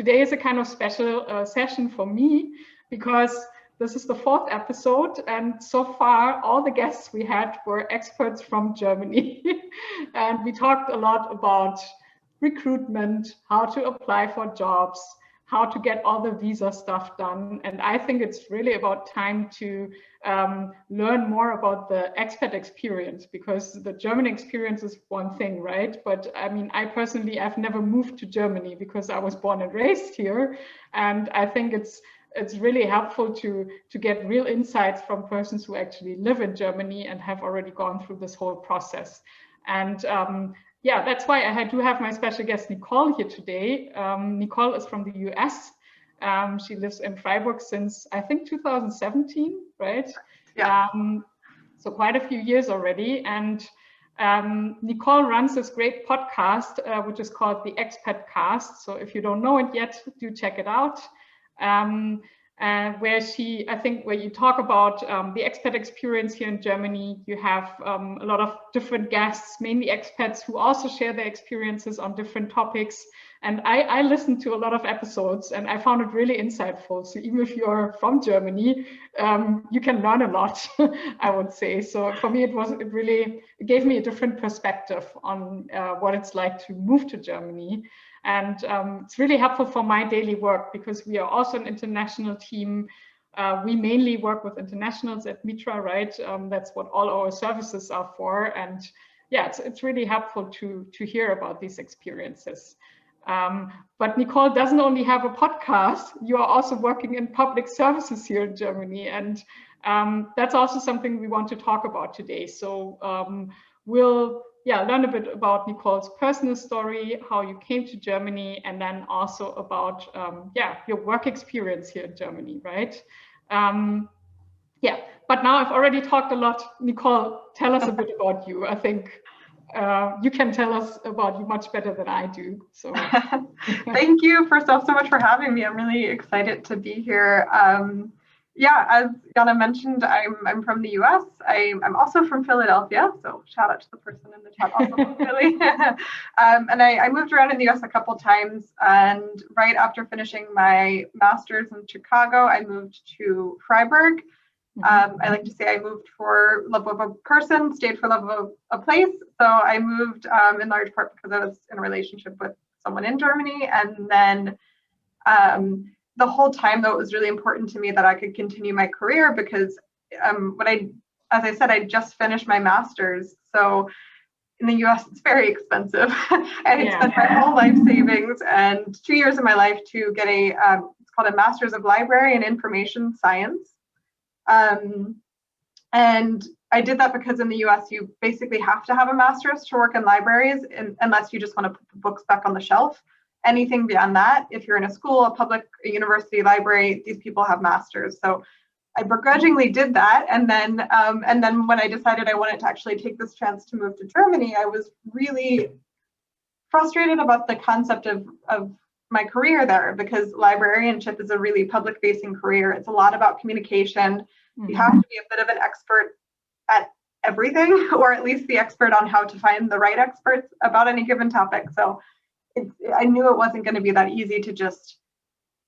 today is a kind of special session for me because this is the 4th episode, and so far all the guests we had were experts from Germany. And we talked a lot about recruitment, how to apply for jobs, how to get all the visa stuff done. And I think it's really about time to learn more about the expat experience, because the German experience is one thing, right? But I mean, I've never moved to Germany because I was born and raised here. And I think it's really helpful to get real insights from persons who actually live in Germany and have already gone through this whole process. And yeah, that's why I do have my special guest Nicole here today. Nicole is from the US. She lives in Freiburg since, I think, 2017, right? Yeah. So quite a few years already. And Nicole runs this great podcast, which is called the Expat Cast. So if you don't know it yet, do check it out. Where you talk about the expat experience here in Germany. You have a lot of different guests, mainly expats, who also share their experiences on different topics. And I listened to a lot of episodes and I found it really insightful. So even if you're from Germany, you can learn a lot, I would say. So for me, it gave me a different perspective on what it's like to move to Germany. And it's really helpful for my daily work because we are also an international team. We mainly work with internationals at Mitra, right? That's what all our services are for. And yeah, it's really helpful to hear about these experiences. But Nicole doesn't only have a podcast, you are also working in public services here in Germany. And that's also something we want to talk about today. So we'll learn a bit about Nicole's personal story, how you came to Germany, and then also about your work experience here in Germany, right? But now I've already talked a lot. Nicole, tell us a bit about you. I think you can tell us about you much better than I do. So thank you first off so much for having me. I'm really excited to be here. As Jana mentioned, I'm from the US. I'm also from Philadelphia, so shout out to the person in the chat also from Philly. And I moved around in the US a couple times, and right after finishing my master's in Chicago, I moved to Freiburg. I like to say I moved for love of a person, stayed for love of a place. So I moved in large part because I was in a relationship with someone in Germany, and then the whole time, though, it was really important to me that I could continue my career because as I said, I just finished my master's. So in the US, it's very expensive. I spent my whole life savings and 2 years of my life to get it's called a Master's of Library and Information Science. And I did that because in the US, you basically have to have a master's to work in libraries, unless you just want to put the books back on the shelf. Anything beyond that, if you're in a school, a university library, these people have masters. So I begrudgingly did that. And then when I decided I wanted to actually take this chance to move to Germany, I was really frustrated about the concept of my career there, because librarianship is a really public-facing career. It's a lot about communication. You have to be a bit of an expert at everything, or at least the expert on how to find the right experts about any given topic. So I knew it wasn't going to be that easy to just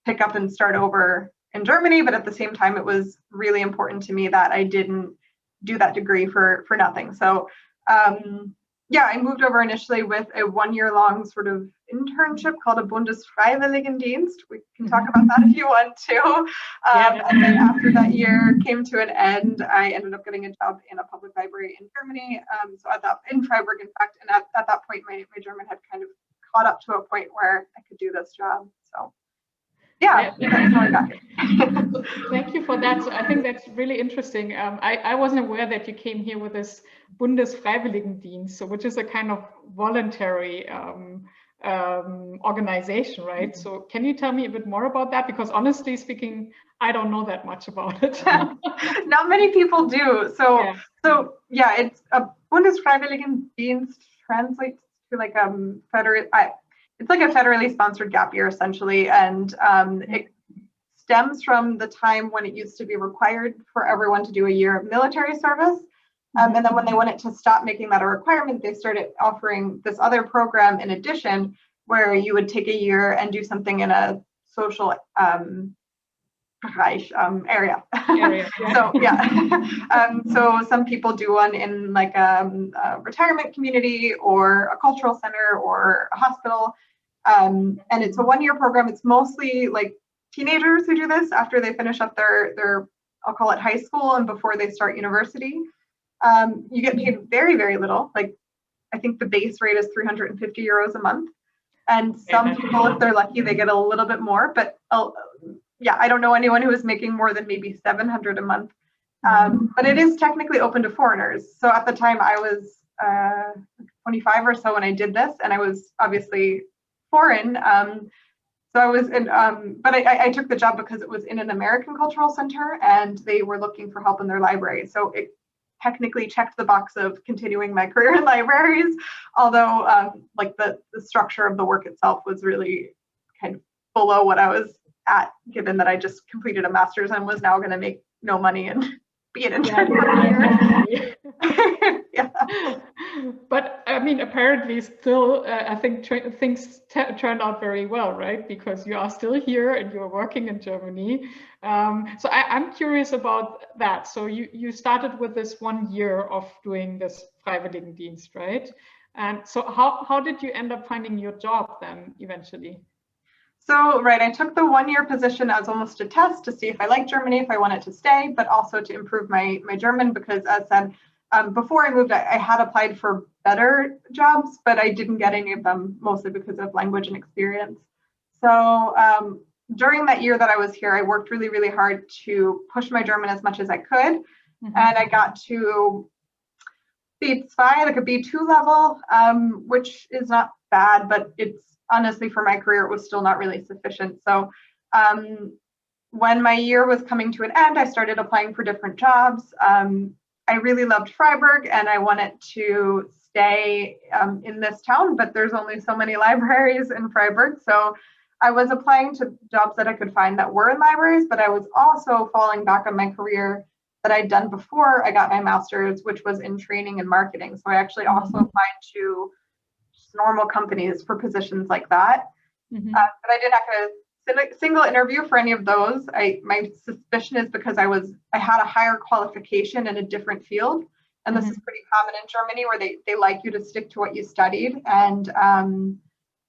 pick up and start over in Germany, but at the same time, it was really important to me that I didn't do that degree for nothing. So I moved over initially with a 1-year-long sort of internship called a Bundesfreiwilligendienst. We can talk about that if you want to. And then after that year came to an end, I ended up getting a job in a public library in Germany. In Freiburg, in fact, and at that point, my German had kind of caught up to a point where I could do this job. So that's how I got here. Thank you for that. So I think that's really interesting. I wasn't aware that you came here with this Bundesfreiwilligendienst, so which is a kind of voluntary organization, right? So can you tell me a bit more about that? Because honestly speaking, I don't know that much about it. Not many people do. So it's a Bundesfreiwilligendienst translates to like it's like a federally sponsored gap year essentially, and it stems from the time when it used to be required for everyone to do a year of military service. And then when they wanted to stop making that a requirement, they started offering this other program in addition, where you would take a year and do something in a social area. Yeah. So yeah, so some people do one in like a retirement community or a cultural center or a hospital, and it's a one-year program. It's mostly like teenagers who do this after they finish up their I'll call it high school and before they start university. You get paid very, very little. Like I think the base rate is 350 euros a month. And some people, if they're lucky, they get a little bit more. But yeah, I don't know anyone who is making more than maybe 700 a month. But it is technically open to foreigners. So at the time I was 25 or so when I did this, and I was obviously foreign. So I was in, but I took the job because it was in an American cultural center and they were looking for help in their library. So it technically checked the box of continuing my career in libraries, although like the structure of the work itself was really kind of below what I was at, given that I just completed a master's and was now going to make no money and be an intern. Yeah. But I mean, apparently still, I think things turned out very well, right? Because you are still here and you're working in Germany. So I'm curious about that. So you started with this 1 year of doing this Freiwilligendienst, right? And so how did you end up finding your job then eventually? So, right, I took the 1 year position as almost a test to see if I liked Germany, if I wanted to stay, but also to improve my German, because as said, before I moved, I had applied for better jobs, but I didn't get any of them, mostly because of language and experience. So during that year that I was here, I worked really, really hard to push my German as much as I could. And I got to B2, like a B2 level, which is not bad, but it's honestly, for my career, it was still not really sufficient. So when my year was coming to an end, I started applying for different jobs. I really loved Freiburg and I wanted to stay in this town, but there's only so many libraries in Freiburg. So I was applying to jobs that I could find that were in libraries, but I was also falling back on my career that I'd done before I got my master's, which was in training and marketing. So I actually also applied to normal companies for positions like that. But I didn't have a single interview for any of those. My suspicion is because I had a higher qualification in a different field. And this is pretty common in Germany, where they like you to stick to what you studied. And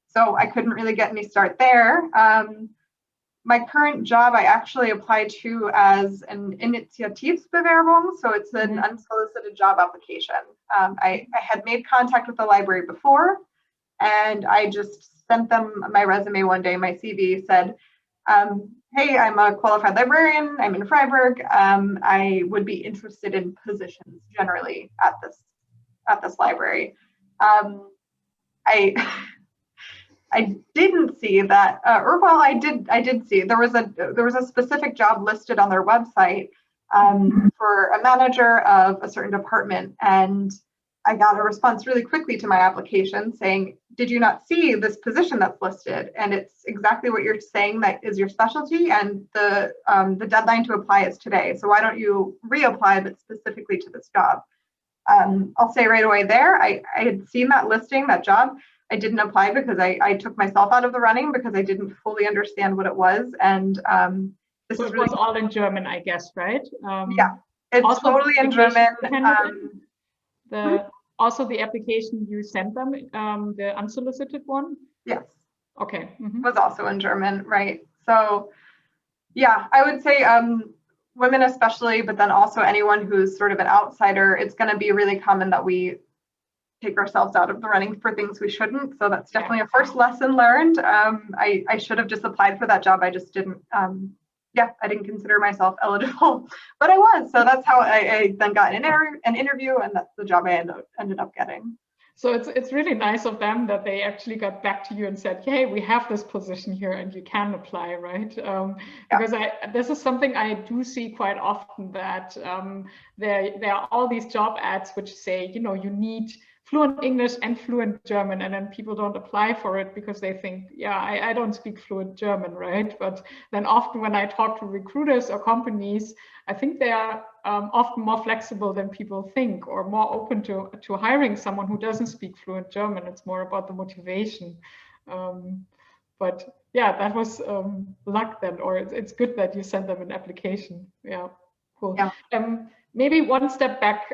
so I couldn't really get any start there. My current job, I actually applied to as an Initiativsbewerbung. So it's an unsolicited job application. I had made contact with the library before, and I just sent them my resume one day. My CV said, hey, I'm a qualified librarian. I'm in Freiburg. I would be interested in positions generally at this library. I didn't see that, or well, I did see there was a specific job listed on their website for a manager of a certain department, and I got a response really quickly to my application saying, did you not see this position that's listed? And it's exactly what you're saying that is your specialty, and the deadline to apply is today. So why don't you reapply, but specifically to this job? I'll say right away there, I had seen that listing, that job. I didn't apply because I took myself out of the running because I didn't fully understand what it was. And this so is it really was all in German, I guess, right? Yeah, it's totally in German. Also the application you sent them, the unsolicited one? Yes. Okay. Was also in German, right? So yeah, I would say women especially, but then also anyone who's sort of an outsider, it's going to be really common that we take ourselves out of the running for things we shouldn't. So that's definitely a first lesson learned. I should have just applied for that job. I just didn't. I didn't consider myself eligible, but I was. So that's how I then got an interview, and that's the job I ended up getting. So it's really nice of them that they actually got back to you and said, hey, we have this position here and you can apply, right? Because this is something I do see quite often, that there are all these job ads which say, you need fluent English and fluent German, and then people don't apply for it because they think, I don't speak fluent German, right? But then often when I talk to recruiters or companies, I think they are often more flexible than people think, or more open to hiring someone who doesn't speak fluent German. It's more about the motivation. But yeah, that was luck then, or it's good that you sent them an application. Yeah, cool. Yeah. Maybe one step back.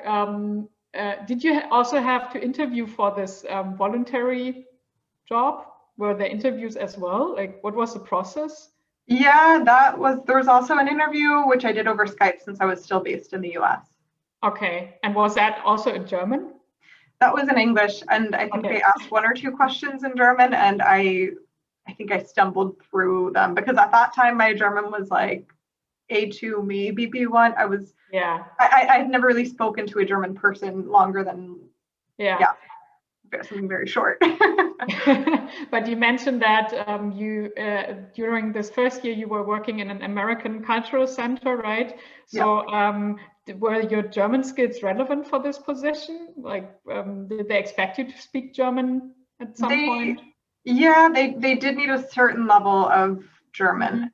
Did you also have to interview for this voluntary job? Were there interviews as well? Like, what was the process? Yeah, there was also an interview, which I did over Skype since I was still based in the US. Okay. And was that also in German? That was in English, and I think they asked 1 or 2 questions in German, and I think I stumbled through them because at that time my German was like A2, maybe B1. I'd never really spoken to a German person longer than something very short. But you mentioned that you during this first year you were working in an American cultural center, right? So were your German skills relevant for this position? Like, did they expect you to speak German at some point? Yeah, they did need a certain level of German.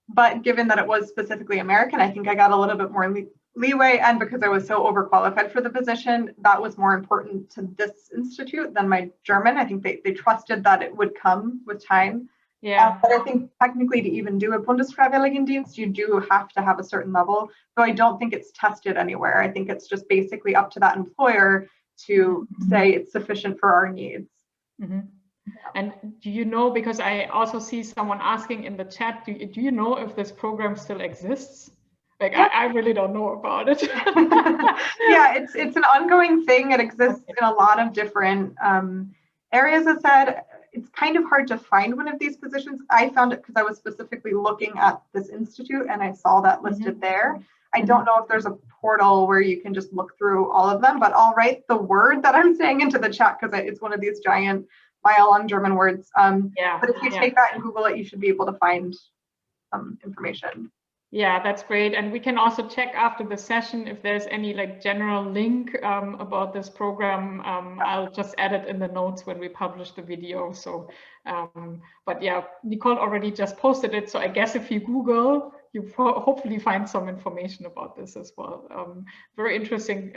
But given that it was specifically American, I think I got a little bit more leeway, and because I was so overqualified for the position, that was more important to this institute than my German. I think they trusted that it would come with time. Yeah. But I think technically to even do a Bundesfreiwilligendienst, you do have to have a certain level. So I don't think it's tested anywhere. I think it's just basically up to that employer to say it's sufficient for our needs. And do you know, because I also see someone asking in the chat, do you know if this program still exists? Like, I really don't know about it. Yeah, it's an ongoing thing. It exists in a lot of different areas. As said, it's kind of hard to find one of these positions. I found it because I was specifically looking at this institute and I saw that listed there. I don't know if there's a portal where you can just look through all of them, but I'll write the word that I'm saying into the chat because it's one of these giant mile-long German words. But if you take that and Google it, you should be able to find some information. Yeah, that's great. And we can also check after the session if there's any like general link about this program. I'll just add it in the notes when we publish the video. So, but yeah, Nicole already just posted it. So I guess if you Google, you hopefully find some information about this as well. Very interesting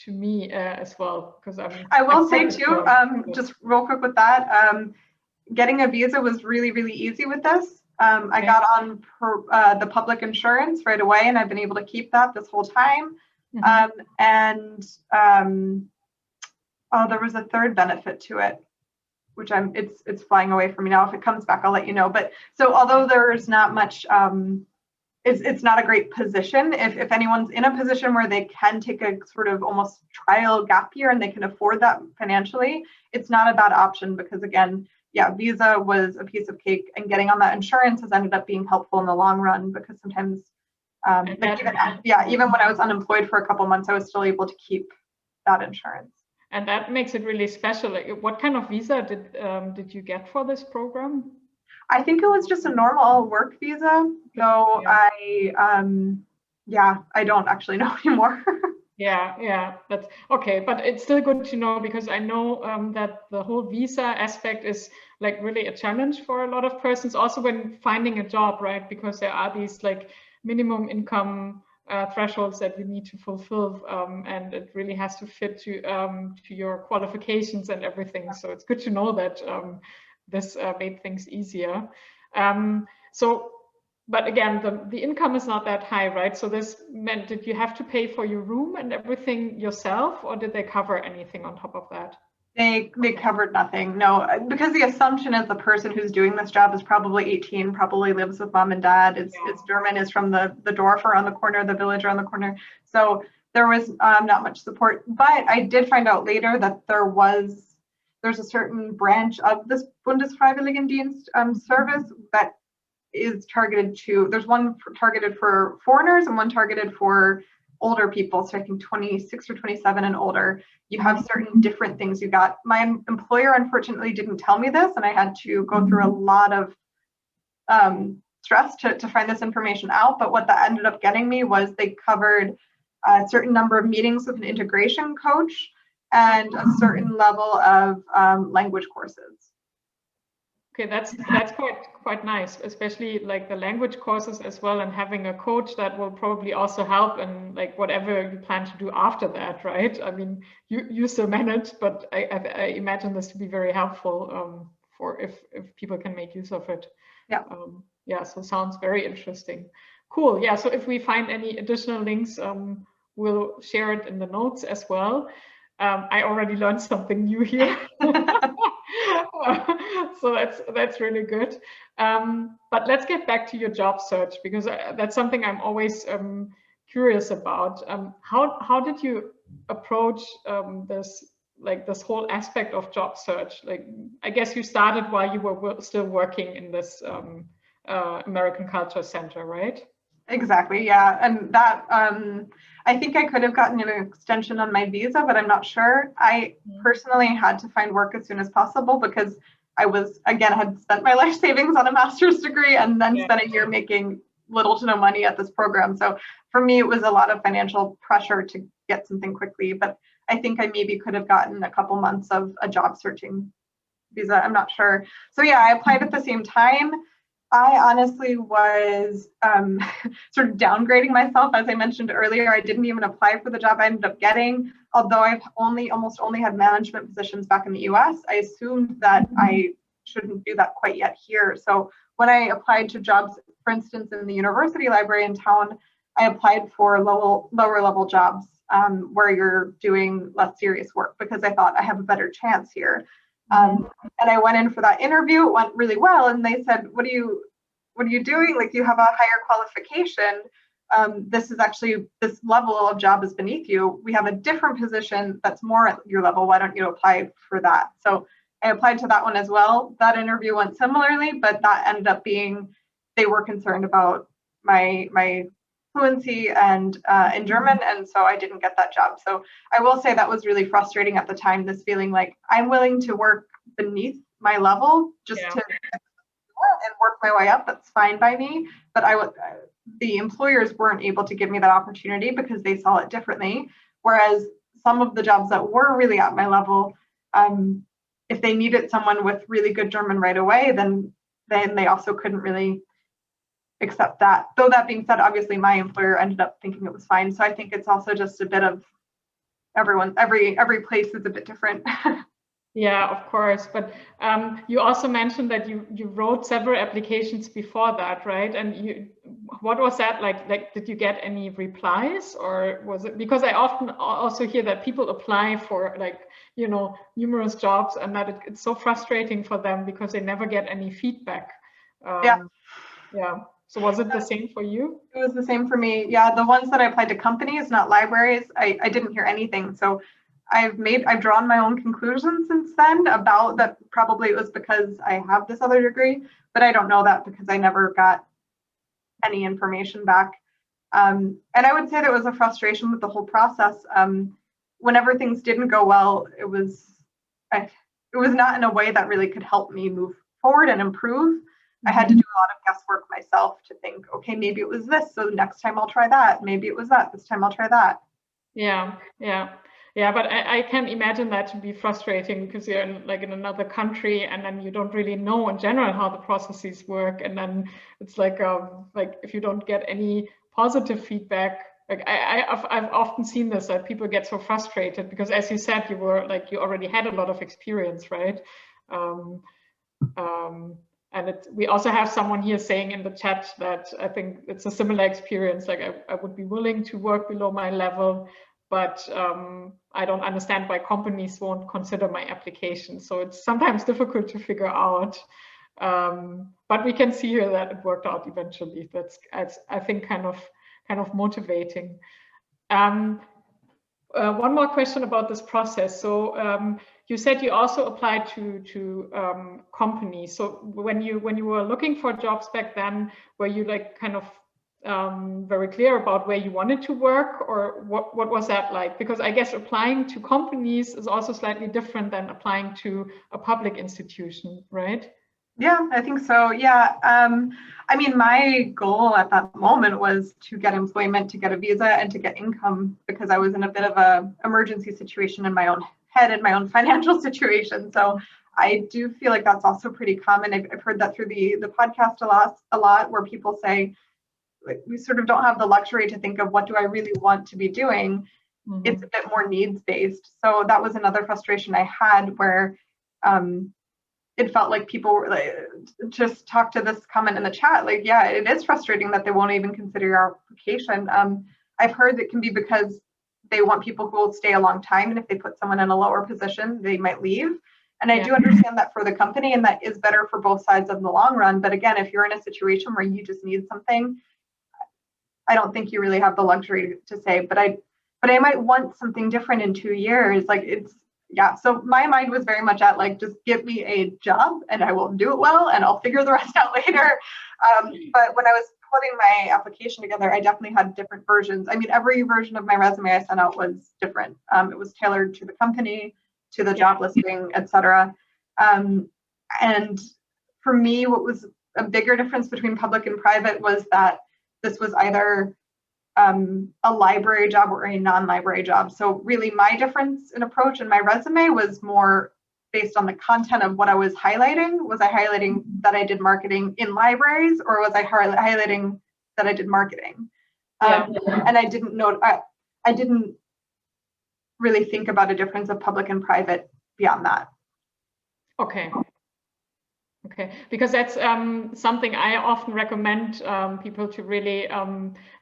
to me as well, because I will say too, just real quick with that, getting a visa was really, really easy with this. I got on the public insurance right away, and I've been able to keep that this whole time. There was a third benefit to it, which it's flying away from me now. If it comes back, I'll let you know. But so although there's not much, it's not a great position. If anyone's in a position where they can take a sort of almost trial gap year and they can afford that financially, it's not a bad option because again, yeah, visa was a piece of cake, and getting on that insurance has ended up being helpful in the long run because sometimes, even when I was unemployed for a couple months, I was still able to keep that insurance. And that makes it really special. Like, what kind of visa did you get for this program? I think it was just a normal work visa. So I don't actually know anymore. Yeah, that's okay, but it's still good to know because I know that the whole visa aspect is like really a challenge for a lot of persons, also when finding a job, right? Because there are these like minimum income thresholds that you need to fulfill, and it really has to fit to your qualifications and everything. So it's good to know that this made things easier. But again, the income is not that high, right? So this meant that you have to pay for your room and everything yourself, or did they cover anything on top of that? They covered nothing, no, because the assumption is the person who's doing this job is probably 18, probably lives with mom and dad, is German, is from the Dorf around the corner, the village around the corner. So there was not much support, but I did find out later that there's a certain branch of this Bundesfreiwilligendienst service that is targeted to, there's one targeted for foreigners and one targeted for older people. So I think 26 or 27 and older. You have certain different things you got. My employer unfortunately didn't tell me this, and I had to go through a lot of stress to find this information out. But what that ended up getting me was they covered a certain number of meetings with an integration coach and a certain level of language courses. Okay, that's quite nice, especially like the language courses as well, and having a coach that will probably also help in like whatever you plan to do after that, right? I mean, you still manage, but I imagine this to be very helpful for if people can make use of it. Yeah. Yeah, so sounds very interesting. Cool. Yeah, so if we find any additional links, we'll share it in the notes as well. I already learned something new here. So that's really good. But let's get back to your job search, because that's something I'm always curious about. How did you approach this whole aspect of job search? Like, I guess you started while you were still working in this American Culture Center, right? Exactly, yeah. And that, I think I could have gotten an extension on my visa, but I'm not sure. I personally had to find work as soon as possible because I had spent my life savings on a master's degree and then spent a year making little to no money at this program. So for me, it was a lot of financial pressure to get something quickly, but I think I maybe could have gotten a couple months of a job searching visa. I'm not sure. So yeah, I applied at the same time. I honestly was sort of downgrading myself. As I mentioned earlier, I didn't even apply for the job I ended up getting. Although I've almost only had management positions back in the US, I assumed that I shouldn't do that quite yet here. So when I applied to jobs, for instance, in the university library in town, I applied for lower level jobs where you're doing less serious work because I thought I have a better chance here. And I went in for that interview. It went really well, and they said, "What are you doing? Like, you have a higher qualification. This level of job is beneath you. We have a different position that's more at your level. Why don't you apply for that?" So I applied to that one as well. That interview went similarly, but that ended up being they were concerned about my fluency and in German, and so I didn't get that job. So I will say that was really frustrating at the time, this feeling like I'm willing to work beneath my level just to and work my way up. That's fine by me, but the employers weren't able to give me that opportunity because they saw it differently. Whereas some of the jobs that were really at my level, if they needed someone with really good German right away, then they also couldn't really accept that. Though that being said, obviously my employer ended up thinking it was fine. So I think it's also just a bit of every place is a bit different. Yeah, of course. But you also mentioned that you wrote several applications before that, right? And what was that like? Like, did you get any replies, or was it, because I often also hear that people apply for numerous jobs, and that it's so frustrating for them because they never get any feedback. Yeah. So was it the same for you? It was the same for me. Yeah, the ones that I applied to companies, not libraries, I didn't hear anything. So I've drawn my own conclusions since then about that. Probably it was because I have this other degree, but I don't know that because I never got any information back. And I would say there was a frustration with the whole process. Whenever things didn't go well, it was not in a way that really could help me move forward and improve. I had to do a lot of guesswork myself to think, okay, maybe it was this, so next time I'll try that. Maybe it was that, this time I'll try that. Yeah. But I can imagine that to be frustrating because you're in another country, and then you don't really know in general how the processes work, and then it's like if you don't get any positive feedback. Like I've often seen this, that people get so frustrated because, as you said, you already had a lot of experience, right? And we also have someone here saying in the chat that I think it's a similar experience. Like I would be willing to work below my level, but I don't understand why companies won't consider my application. So it's sometimes difficult to figure out. But we can see here that it worked out eventually. That's I think kind of motivating. One more question about this process. So you said you also applied to companies. So when you were looking for jobs back then, were you very clear about where you wanted to work, or what was that like? Because I guess applying to companies is also slightly different than applying to a public institution, right? Yeah, I think so. Yeah. I mean, my goal at that moment was to get employment, to get a visa, and to get income, because I was in a bit of an emergency situation in my own head and my own financial situation. So I do feel like that's also pretty common. I've heard that through the podcast a lot, where people say, like, we sort of don't have the luxury to think of what do I really want to be doing. Mm-hmm. It's a bit more needs based. So that was another frustration I had, where it felt like people were like, just talk to this comment in the chat, like, yeah, it is frustrating that they won't even consider your application. I've heard it can be because they want people who will stay a long time, and if they put someone in a lower position, they might leave. And I do understand that for the company, and that is better for both sides in the long run. But again, if you're in a situation where you just need something, I don't think you really have the luxury to say, but I might want something different in 2 years. Like, it's, yeah. So my mind was very much at, like, just give me a job and I will do it well and I'll figure the rest out later. But when I was putting my application together, I definitely had different versions. I mean, every version of my resume I sent out was different. It was tailored to the company, to the job listing, etc. And for me, what was a bigger difference between public and private was that this was either a library job or a non-library job. So really my difference in approach in my resume was more based on the content of what I was highlighting. Was I highlighting that I did marketing in libraries, or was I highlighting that I did marketing? And I didn't know, I didn't really think about a difference of public and private beyond that. Okay. Okay, because that's something I often recommend people to really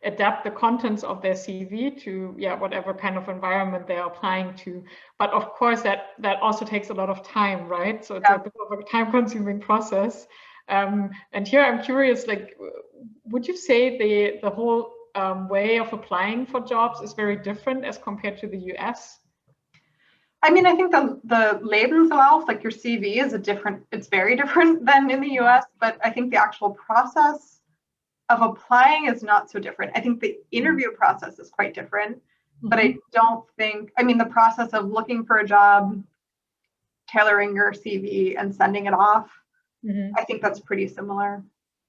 adapt the contents of their CV to whatever kind of environment they're applying to. But of course, that also takes a lot of time, right? So it's a bit of a time-consuming process. And here I'm curious, like, would you say the whole way of applying for jobs is very different as compared to the US? I mean, I think the Lebenslauf, like your CV, it's very different than in the US, but I think the actual process of applying is not so different. I think the interview process is quite different, but I don't think, I mean, the process of looking for a job, tailoring your CV and sending it off, I think that's pretty similar.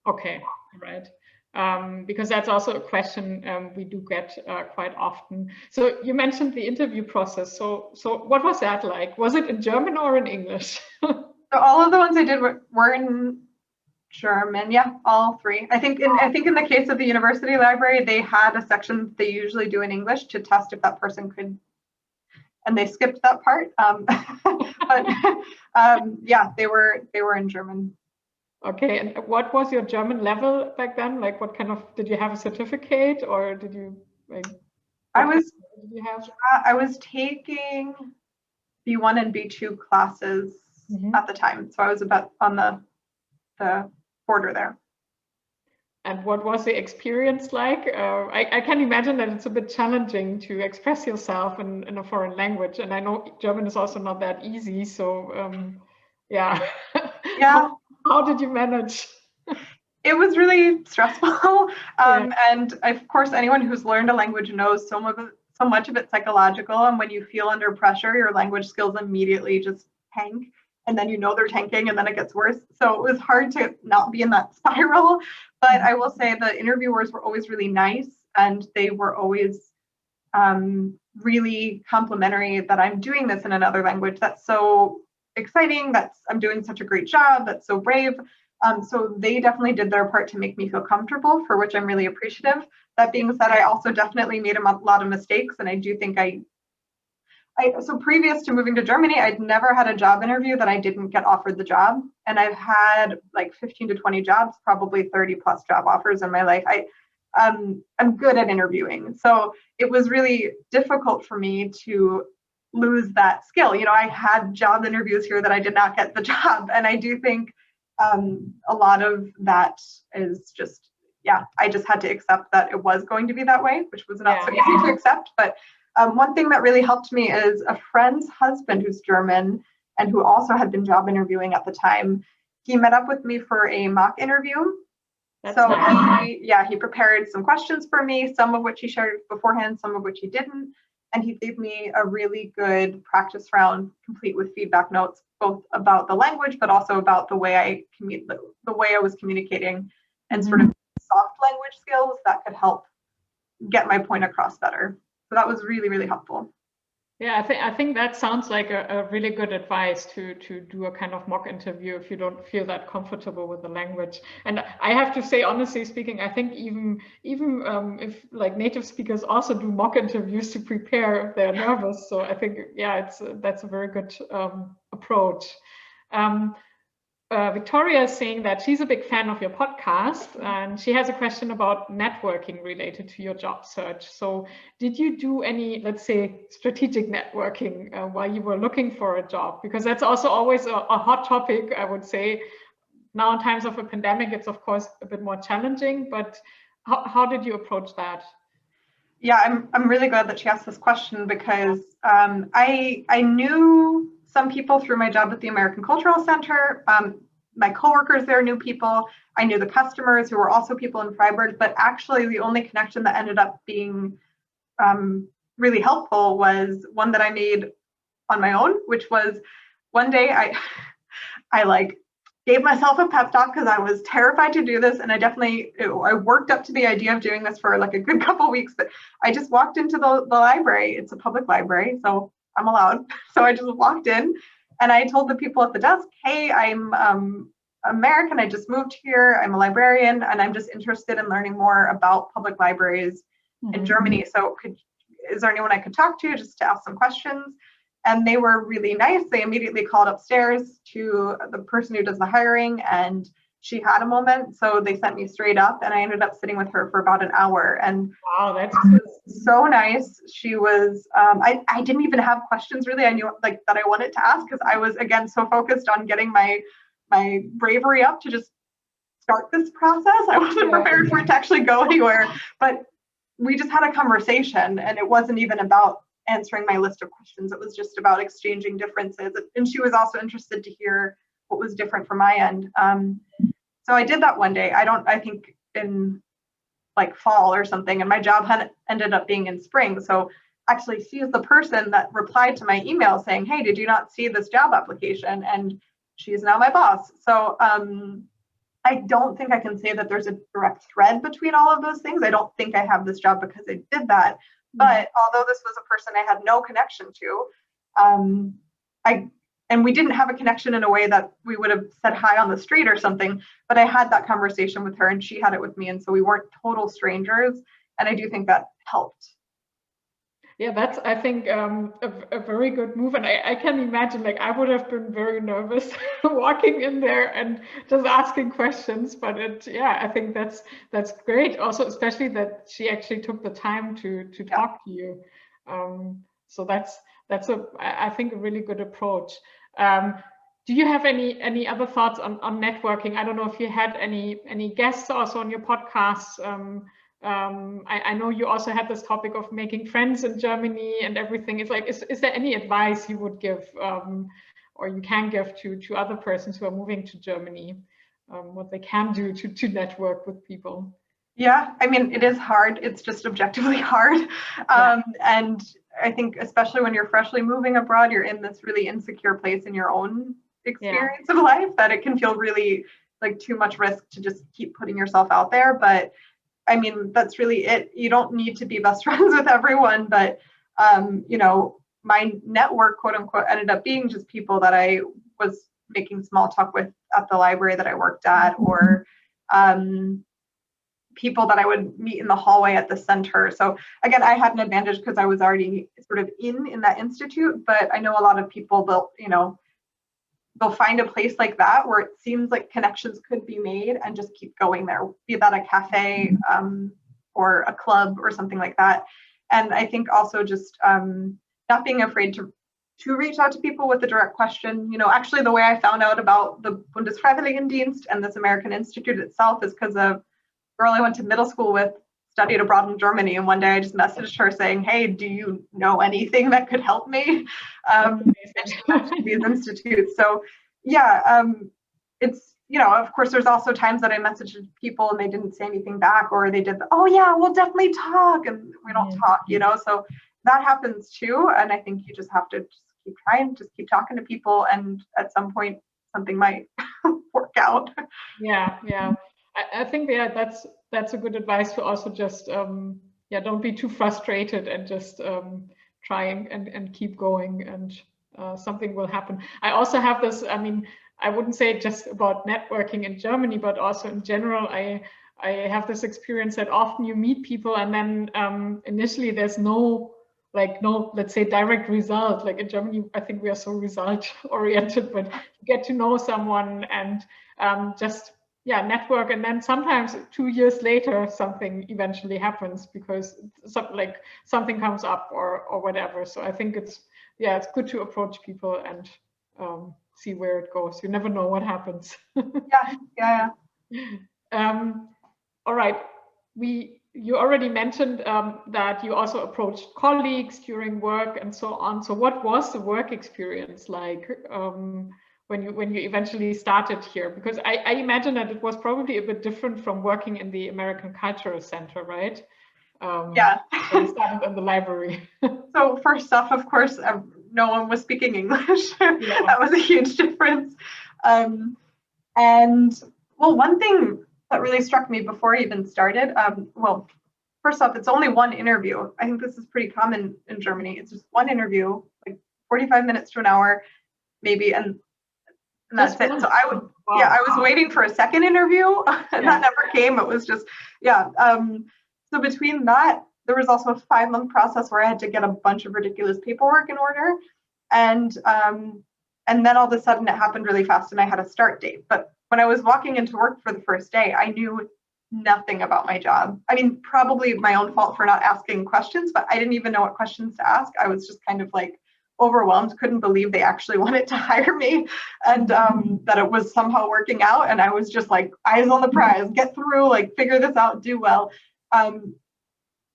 Okay, right. Because that's also a question we do get quite often. So you mentioned the interview process. So what was that like? Was it in German or in English? So all of the ones I did were in German. Yeah, all three. I think in the case of the university library, they had a section they usually do in English to test if that person could, and they skipped that part. But yeah, they were in German. Okay, and what was your German level back then? Like, what kind of, did you have a certificate, or did you, like, I was taking B1 and B2 classes at the time. So I was about on the border there. And what was the experience like? I can imagine that it's a bit challenging to express yourself in a foreign language. And I know German is also not that easy. So yeah. Yeah. How did you manage? It was really stressful. And of course, anyone who's learned a language knows so much of it's psychological. And when you feel under pressure, your language skills immediately just tank. And then you know they're tanking, and then it gets worse. So it was hard to not be in that spiral. But I will say the interviewers were always really nice, and they were always really complimentary that I'm doing this in another language. That's so exciting. I'm doing such a great job. That's so brave. So they definitely did their part to make me feel comfortable, for which I'm really appreciative. That being said, I also definitely made a lot of mistakes, and I do think so previous to moving to Germany, I'd never had a job interview that I didn't get offered the job. And I've had like 15 to 20 jobs, probably 30 plus job offers in my life. I'm good at interviewing. So it was really difficult for me to lose that skill. You know, I had job interviews here that I did not get the job. And I do think a lot of that is just, I just had to accept that it was going to be that way, which was not so easy to accept. But one thing that really helped me is a friend's husband who's German and who also had been job interviewing at the time. He met up with me for a mock interview. He prepared some questions for me, some of which he shared beforehand, some of which he didn't. And he gave me a really good practice round, complete with feedback notes, both about the language, but also about the way I was communicating, and sort of soft language skills that could help get my point across better. So that was really, really helpful. Yeah, I think that sounds like a really good advice to do a kind of mock interview if you don't feel that comfortable with the language. And I have to say, honestly speaking, I think even if like native speakers also do mock interviews to prepare, they're nervous. So I think yeah, that's a very good approach. Um, Victoria is saying that she's a big fan of your podcast and she has a question about networking related to your job search. So, did you do any, let's say, strategic networking while you were looking for a job? Because that's also always a hot topic, I would say. Now, in times of a pandemic, it's of course a bit more challenging, but how did you approach that? Yeah, I'm really glad that she asked this question because I knew some people through my job at the American Cultural Center. My coworkers there knew people. I knew the customers who were also people in Freiburg, but actually the only connection that ended up being really helpful was one that I made on my own, which was one day I like gave myself a pep talk because I was terrified to do this. And I worked up to the idea of doing this for like a good couple of weeks, but I just walked into the library. It's a public library, so I'm allowed. So I just walked in and I told the people at the desk, hey, I'm American. I just moved here. I'm a librarian and I'm just interested in learning more about public libraries in Germany. So is there anyone I could talk to just to ask some questions? And they were really nice. They immediately called upstairs to the person who does the hiring and she had a moment. So they sent me straight up and I ended up sitting with her for about an hour. And wow, that's so nice. She was, I didn't even have questions really. I knew like that I wanted to ask because I was again, so focused on getting my bravery up to just start this process. I wasn't prepared for it to actually go anywhere, but we just had a conversation and it wasn't even about answering my list of questions. It was just about exchanging differences. And she was also interested to hear what was different from my end. So I did that one day. I think in like fall or something, and my job had ended up being in spring. So actually she is the person that replied to my email saying, hey, did you not see this job application? And she is now my boss. So I don't think I can say that there's a direct thread between all of those things. I don't think I have this job because I did that. But although this was a person I had no connection to, and we didn't have a connection in a way that we would have said hi on the street or something, but I had that conversation with her and she had it with me. And so we weren't total strangers. And I do think that helped. Yeah, that's, I think, a very good move. And I can imagine, like, I would have been very nervous walking in there and just asking questions. But yeah, I think that's great. Also, especially that she actually took the time to talk to you. So that's I think a really good approach. Do you have any other thoughts on networking? I don't know if you had any guests also on your podcast. I know you also had this topic of making friends in Germany and everything. It's like, is there any advice you would give or you can give to other persons who are moving to Germany, what they can do to network with people? Yeah, I mean, it is hard. It's just objectively hard. And I think especially when you're freshly moving abroad, you're in this really insecure place in your own experience of life that it can feel really like too much risk to just keep putting yourself out there. But I mean, that's really it. You don't need to be best friends with everyone, but you know, my network, quote unquote, ended up being just people that I was making small talk with at the library that I worked at, or people that I would meet in the hallway at the center. So again, I had an advantage because I was already sort of in that institute, but I know a lot of people, they'll find a place like that where it seems like connections could be made and just keep going there, be that a cafe or a club or something like that. And I think also just not being afraid to reach out to people with a direct question. You know, actually the way I found out about the Bundesfreiwilligendienst and this American Institute itself is because a girl I went to middle school with studied abroad in Germany, and one day I just messaged her saying, hey, do you know anything that could help me? And she mentioned these institutes. So yeah, it's, you know, of course, there's also times that I messaged people and they didn't say anything back, or they did, oh yeah, we'll definitely talk, and we don't talk, you know, so that happens too. And I think you just have to just keep trying, just keep talking to people, and at some point something might work out. Yeah. I think that's a good advice to also just don't be too frustrated and just try and keep going, and something will happen. I also have this, I mean, I wouldn't say just about networking in Germany, but also in general, I have this experience that often you meet people and then initially there's no, let's say, direct result. Like in Germany, I think we are so result oriented, but you get to know someone and just network, and then sometimes 2 years later something eventually happens because something comes up or whatever. So I think it's good to approach people and see where it goes. You never know what happens. Yeah. All right, you already mentioned that you also approached colleagues during work and so on. So what was the work experience like when you eventually started here? Because I imagine that it was probably a bit different from working in the American Cultural Center, right? Yeah. You started in the library. So first off, of course, no one was speaking English. That was a huge difference. And well, one thing that really struck me before I even started, well, first off, it's only one interview. I think this is pretty common in Germany. It's just one interview, like 45 minutes to an hour, maybe, and that's it. So I was waiting for a second interview, and that never came. It was just, so between that, there was also a 5-month process where I had to get a bunch of ridiculous paperwork in order. And then all of a sudden it happened really fast and I had a start date. But when I was walking into work for the first day, I knew nothing about my job. I mean, probably my own fault for not asking questions, but I didn't even know what questions to ask. I was just kind of like overwhelmed, couldn't believe they actually wanted to hire me, and that it was somehow working out. And I was just like, eyes on the prize, get through, like figure this out, do well.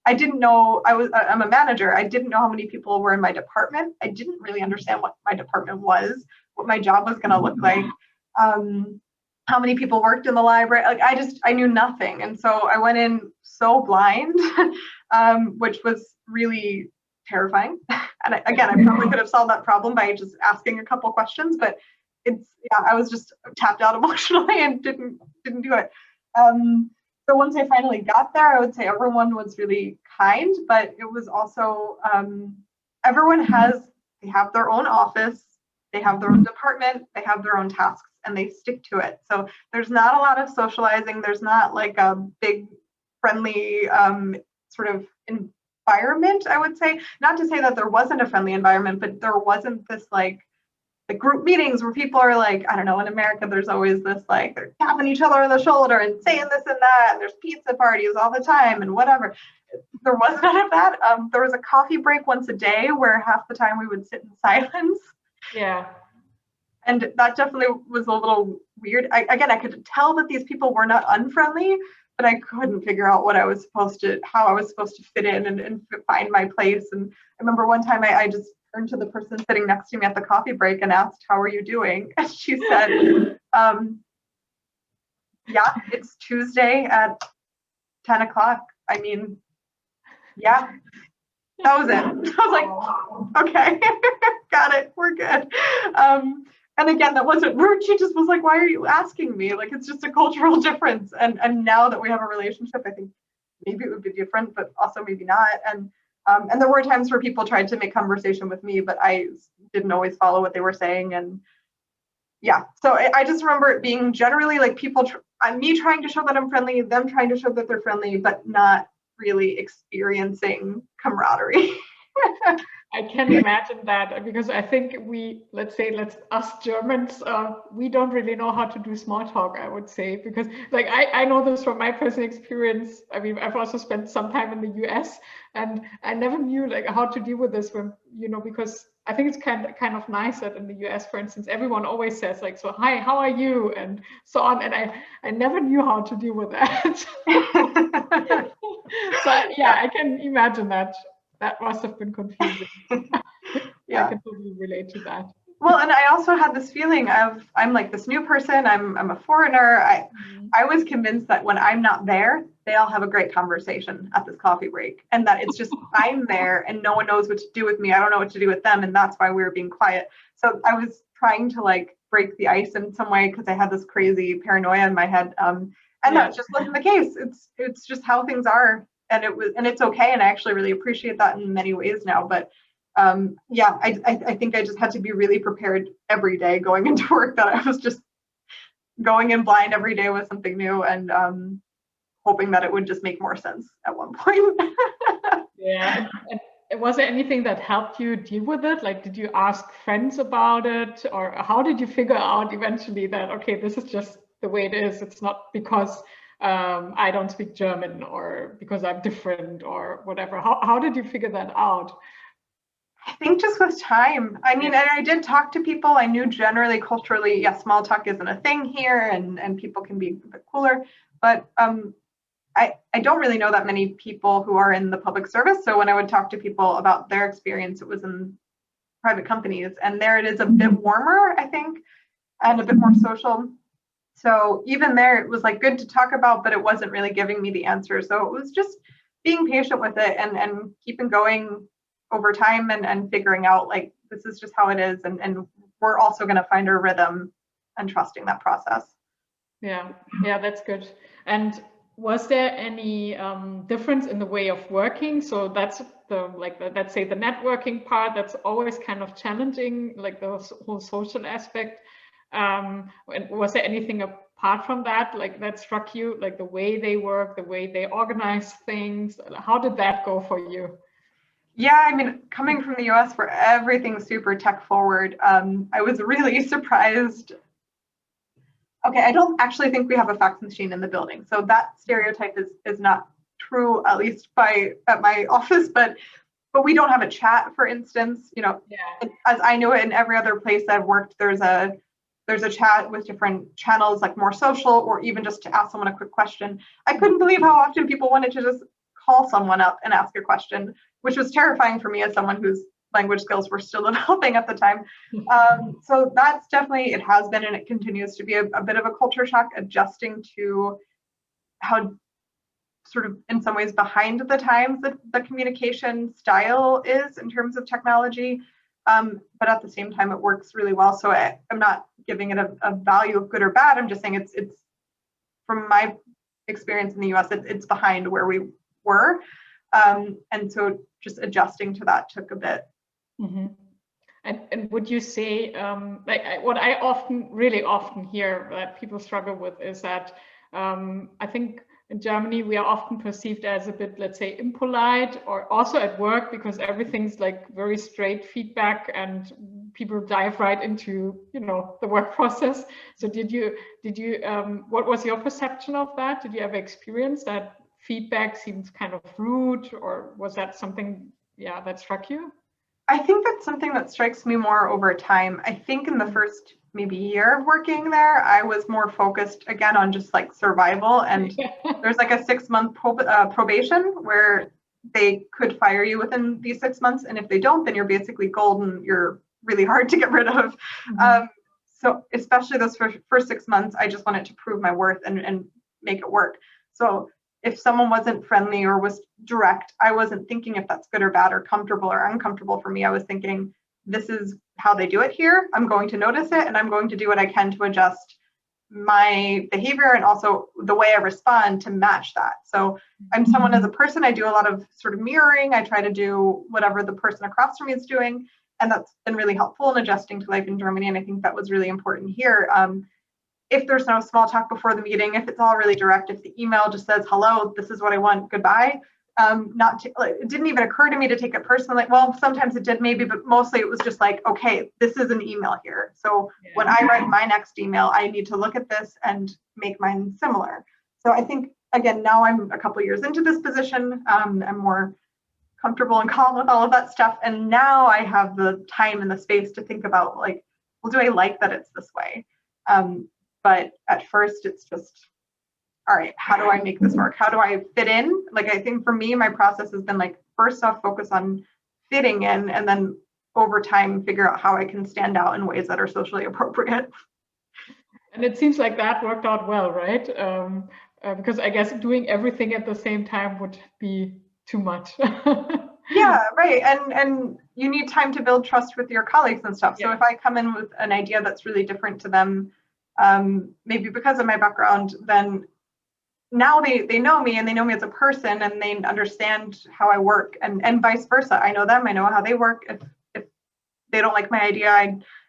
I didn't know, I'm a manager. I didn't know how many people were in my department. I didn't really understand what my department was, what my job was going to look like, how many people worked in the library. Like I knew nothing. And so I went in so blind, which was really terrifying. And I probably could have solved that problem by just asking a couple questions, but I was just tapped out emotionally and didn't do it. So once I finally got there, I would say everyone was really kind, but it was also, everyone they have their own office, they have their own department, they have their own tasks, and they stick to it. So there's not a lot of socializing. There's not like a big friendly sort of environment, I would say. Not to say that there wasn't a friendly environment, but there wasn't this like group meetings where people are like, I don't know, in America, there's always this like, they're tapping each other on the shoulder and saying this and that, and there's pizza parties all the time and whatever. There was none of that. There was a coffee break once a day where half the time we would sit in silence. Yeah. And that definitely was a little weird. I could tell that these people were not unfriendly, but I couldn't figure out how I was supposed to fit in and find my place. And I remember one time I just turned to the person sitting next to me at the coffee break and asked, "How are you doing?" And she said, "Yeah, it's Tuesday at 10 o'clock. I mean, yeah." That was it. I was like, okay, got it. We're good. And again, that wasn't rude. She just was like, "Why are you asking me?" Like, it's just a cultural difference. And now that we have a relationship, I think maybe it would be different, but also maybe not. And there were times where people tried to make conversation with me, but I didn't always follow what they were saying. And yeah, so I just remember it being generally like people, me trying to show that I'm friendly, them trying to show that they're friendly, but not really experiencing camaraderie. I can imagine that, because I think us Germans, we don't really know how to do small talk, I would say, because like I know this from my personal experience. I mean, I've also spent some time in the US, and I never knew like how to deal with this when, because I think it's kind of nice that in the US, for instance, everyone always says like, "So hi, how are you?" and so on, and I never knew how to deal with that. So yeah, I can imagine that. That must have been confusing. Yeah, I can totally relate to that. Well, and I also had this feeling of, I'm like this new person, I'm a foreigner. I was convinced that when I'm not there, they all have a great conversation at this coffee break, and that it's just I'm there and no one knows what to do with me. I don't know what to do with them, and that's why we were being quiet. So I was trying to like break the ice in some way because I had this crazy paranoia in my head, and that just wasn't the case. It's just how things are. And it's okay, and I actually really appreciate that in many ways now. But yeah, I think I just had to be really prepared every day going into work, that I was just going in blind every day with something new, and hoping that it would just make more sense at one point. Yeah. And was there anything that helped you deal with it? Like, did you ask friends about it, or how did you figure out eventually that, okay, this is just the way it is? It's not because I don't speak German, or because I'm different, or whatever. How did you figure that out? I think just with time. I mean, and I did talk to people. I knew generally culturally, yes, small talk isn't a thing here, and people can be a bit cooler. But I don't really know that many people who are in the public service. So when I would talk to people about their experience, it was in private companies, and there it is a bit warmer, I think, and a bit more social. So even there, it was like good to talk about, but it wasn't really giving me the answer. So it was just being patient with it, and keeping going over time, and figuring out, like, this is just how it is, and we're also going to find our rhythm, and trusting that process. Yeah, that's good. And was there any difference in the way of working? So that's let's say the networking part, that's always kind of challenging, like the whole social aspect. And was there anything apart from that, like, that struck you, like the way they work, the way they organize things? How did that go for you? Yeah, I mean, coming from the US where everything's super tech forward, I was really surprised. Okay, I don't actually think we have a fax machine in the building. So that stereotype is not true, at least at my office, but we don't have a chat, for instance. You know, Yeah. as I know it, in every other place I've worked, there's a chat with different channels, like more social, or even just to ask someone a quick question. I couldn't believe how often people wanted to just call someone up and ask a question, which was terrifying for me as someone whose language skills were still developing at the time. So that's definitely, it has been, and it continues to be a bit of a culture shock, adjusting to how sort of in some ways behind the times that the communication style is in terms of technology. But at the same time, it works really well. So I'm not giving it a value of good or bad. I'm just saying it's from my experience in the US, it's behind where we were. And so just adjusting to that took a bit. Mm-hmm. And would you say, what I really often hear that people struggle with is that I think in Germany we are often perceived as a bit, let's say, impolite, or also at work, because everything's like very straight feedback and people dive right into, the work process. So did you what was your perception of that? Did you ever experience that feedback seems kind of rude, or was that something, that struck you? I think that's something that strikes me more over time. I think in the first maybe year of working there, I was more focused again on just like survival. And there's like a 6-month probation where they could fire you within these 6 months. And if they don't, then you're basically golden. You're really hard to get rid of. Mm-hmm. So especially those first 6 months, I just wanted to prove my worth and make it work. So if someone wasn't friendly or was direct, I wasn't thinking if that's good or bad or comfortable or uncomfortable for me. I was thinking, this is how they do it here. I'm going to notice it, and I'm going to do what I can to adjust my behavior and also the way I respond to match that. So I'm someone, as a person, I do a lot of sort of mirroring. I try to do whatever the person across from me is doing. And that's been really helpful in adjusting to life in Germany. And I think that was really important here. If there's no small talk before the meeting, if it's all really direct, if the email just says, hello, this is what I want, goodbye, it didn't even occur to me to take it personally. Well, sometimes it did maybe, but mostly it was just like, okay, this is an email here. So when I write my next email, I need to look at this and make mine similar. So I think, again, now I'm a couple of years into this position. I'm more comfortable and calm with all of that stuff. And now I have the time and the space to think about, like, well, do I like that it's this way? But at first, it's just, all right, how do I make this work? How do I fit in? Like, I think for me, my process has been like, first off, focus on fitting in, and then over time, figure out how I can stand out in ways that are socially appropriate. And it seems like that worked out well, right? Because I guess doing everything at the same time would be too much. Yeah, right. And you need time to build trust with your colleagues and stuff. So if I come in with an idea that's really different to them, maybe because of my background, then now they know me, and they know me as a person, and they understand how I work, and vice versa. I know them, I know how they work. If they don't like my idea,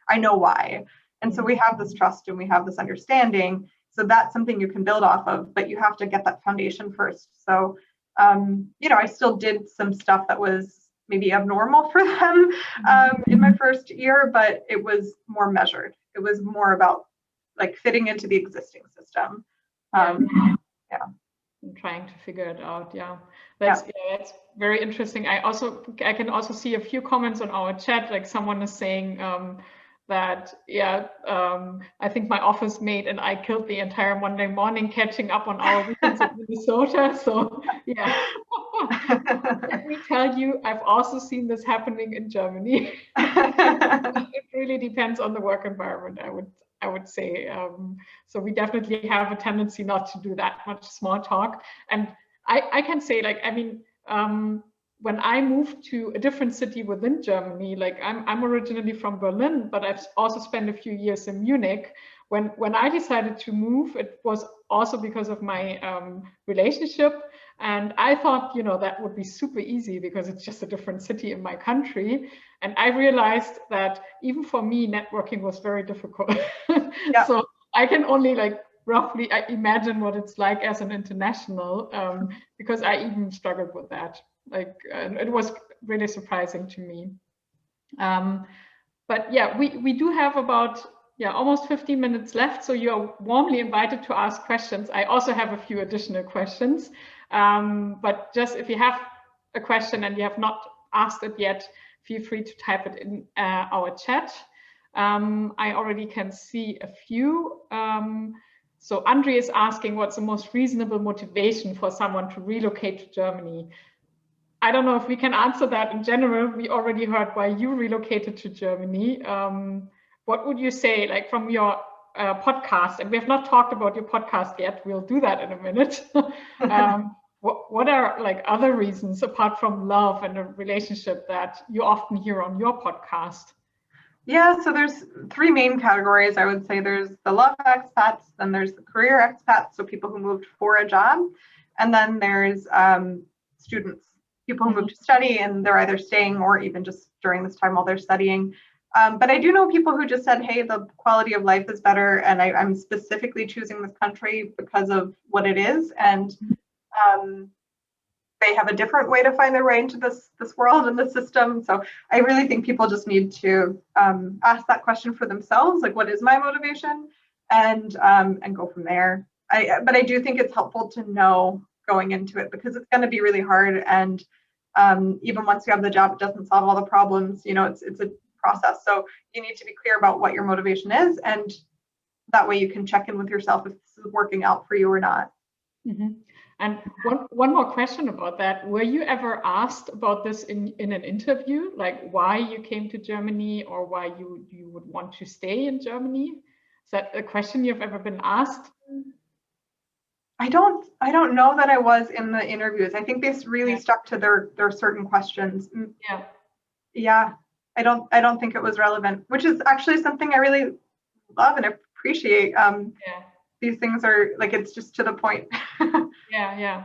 I know why. And so we have this trust and we have this understanding. So that's something you can build off of, but you have to get that foundation first. So, I still did some stuff that was maybe abnormal for them in my first year, but it was more measured. It was more about like fitting into the existing system. I'm trying to figure it out. That's very interesting. I can also see a few comments on our chat. Like someone is saying that I think my office mate and I killed the entire Monday morning catching up on our weekends in Minnesota. So let me tell you, I've also seen this happening in Germany. It really depends on the work environment, I would say. So we definitely have a tendency not to do that much small talk. And I can say, like, I mean, when I moved to a different city within Germany, like I'm originally from Berlin, but I've also spent a few years in Munich. When I decided to move, it was also because of my relationship. And I thought, that would be super easy because it's just a different city in my country. And I realized that even for me, networking was very difficult. So I can only roughly imagine what it's like as an international, because I even struggled with that. And it was really surprising to me. But we do have about almost 15 minutes left, so you're warmly invited to ask questions. I also have a few additional questions, but just if you have a question and you have not asked it yet, feel free to type it in our chat. I already can see a few. So Andre is asking, what's the most reasonable motivation for someone to relocate to Germany? I don't know if we can answer that in general. We already heard why you relocated to Germany. What would you say, like from your podcast? And we have not talked about your podcast yet. We'll do that in a minute. What are other reasons apart from love and a relationship that you often hear on your podcast? Yeah, so there's three main categories. I would say there's the love expats, then there's the career expats, so people who moved for a job, and then there's students, people who moved to study and they're either staying or even just during this time while they're studying. But I do know people who just said, hey, the quality of life is better, and I'm specifically choosing this country because of what it is, and they have a different way to find their way into this world and the system. So I really think people just need to ask that question for themselves, like, what is my motivation, and go from there. But I do think it's helpful to know going into it, because it's going to be really hard, and even once you have the job, it doesn't solve all the problems. It's a process. So you need to be clear about what your motivation is, and that way you can check in with yourself if this is working out for you or not. And one more question about that. Were you ever asked about this in an interview, like why you came to Germany or why you would want to stay in Germany? Is that a question you've ever been asked? I don't know that I was in the interviews. I think they really stuck to their certain questions. Yeah. I don't think it was relevant, which is actually something I really love and appreciate. These things are it's just to the point. Yeah.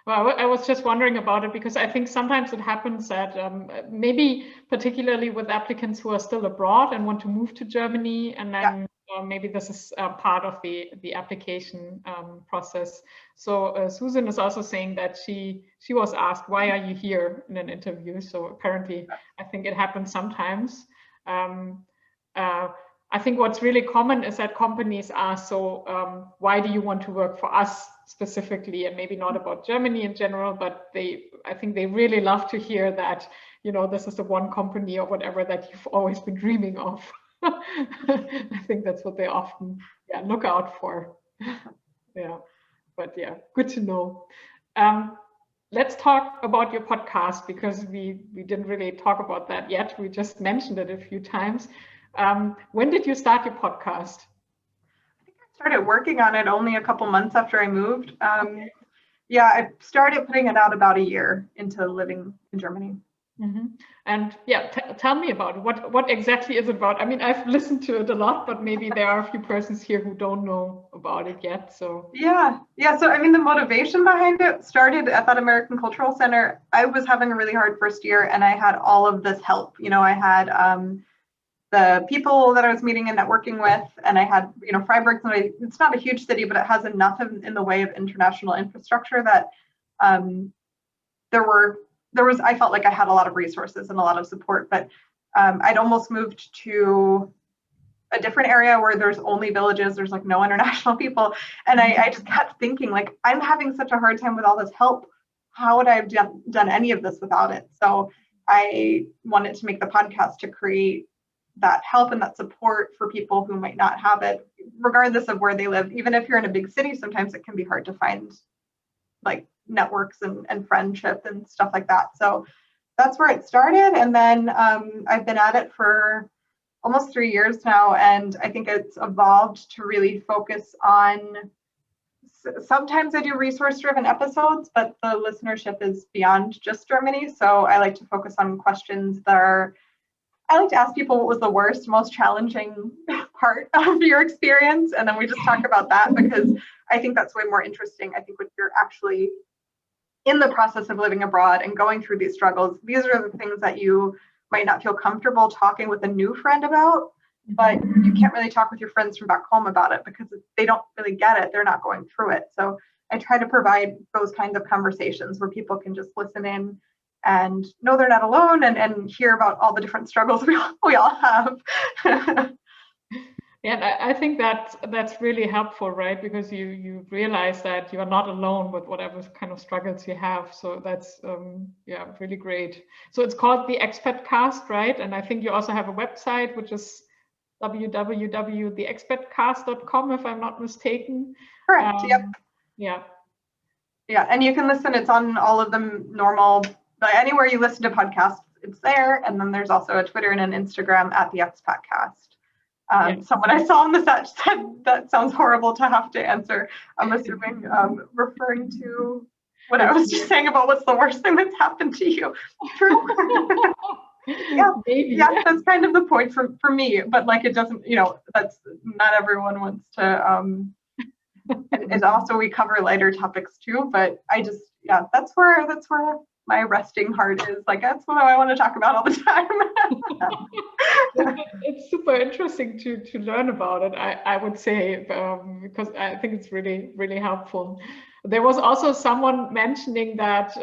Well, I was just wondering about it because I think sometimes it happens that maybe particularly with applicants who are still abroad and want to move to Germany, and then maybe this is part of the application process. So Susan is also saying that she was asked, why are you here, in an interview. So apparently I think it happens sometimes. I think what's really common is that companies ask, so why do you want to work for us specifically, and maybe not about Germany in general, but I think they really love to hear that, this is the one company or whatever that you've always been dreaming of. I think that's what they often look out for. But good to know. Let's talk about your podcast, because we didn't really talk about that yet. We just mentioned it a few times. When did you start your podcast? I think I started working on it only a couple months after I moved. I started putting it out about a year into living in Germany. And yeah, tell me about it. What exactly is it about? I mean, I've listened to it a lot, but maybe there are a few persons here who don't know about it yet. So yeah. So I mean, the motivation behind it started at that American Cultural Center. I was having a really hard first year, and I had all of this help. I had the people that I was meeting and networking with, and I had, Freiburg's it's not a huge city, but it has enough in the way of international infrastructure that I felt like I had a lot of resources and a lot of support. But I'd almost moved to a different area where there's only villages, there's like no international people, and I just kept thinking, like, I'm having such a hard time with all this help. How would I have done any of this without it? So I wanted to make the podcast to create that help and that support for people who might not have it, regardless of where they live. Even if you're in a big city, sometimes it can be hard to find like networks and friendship and stuff like that. So that's where it started. And then I've been at it for almost 3 years now. And I think it's evolved to really focus on, sometimes I do resource-driven episodes, but the listenership is beyond just Germany. So I like to focus on questions that I like to ask people what was the worst, most challenging part of your experience. And then we just talk about that, because I think that's way more interesting. I think when you're actually in the process of living abroad and going through these struggles, these are the things that you might not feel comfortable talking with a new friend about, but you can't really talk with your friends from back home about it because they don't really get it. They're not going through it. So I try to provide those kinds of conversations where people can just listen in and know they're not alone, and hear about all the different struggles we all have. Yeah, I think that's really helpful, right? Because you realize that you are not alone with whatever kind of struggles you have. So that's really great. So it's called the Expat Cast, right? And I think you also have a website, which is www.theexpatcast.com, if I'm not mistaken. Correct. Yep. Yeah. Yeah, and you can listen. It's on all of them normal. Anywhere you listen to podcasts, it's there. And then there's also a Twitter and an Instagram at the Expat Cast. Someone I saw in the chat said that sounds horrible to have to answer. I'm assuming referring to what I was just saying about what's the worst thing that's happened to you. True. Yeah, that's kind of the point for me. But like, it doesn't, that's not everyone wants to. And also we cover lighter topics too. But I just, that's where my resting heart is. Like, that's what I want to talk about all the time. It's super interesting to learn about it, I would say, because I think it's really, really helpful. There was also someone mentioning that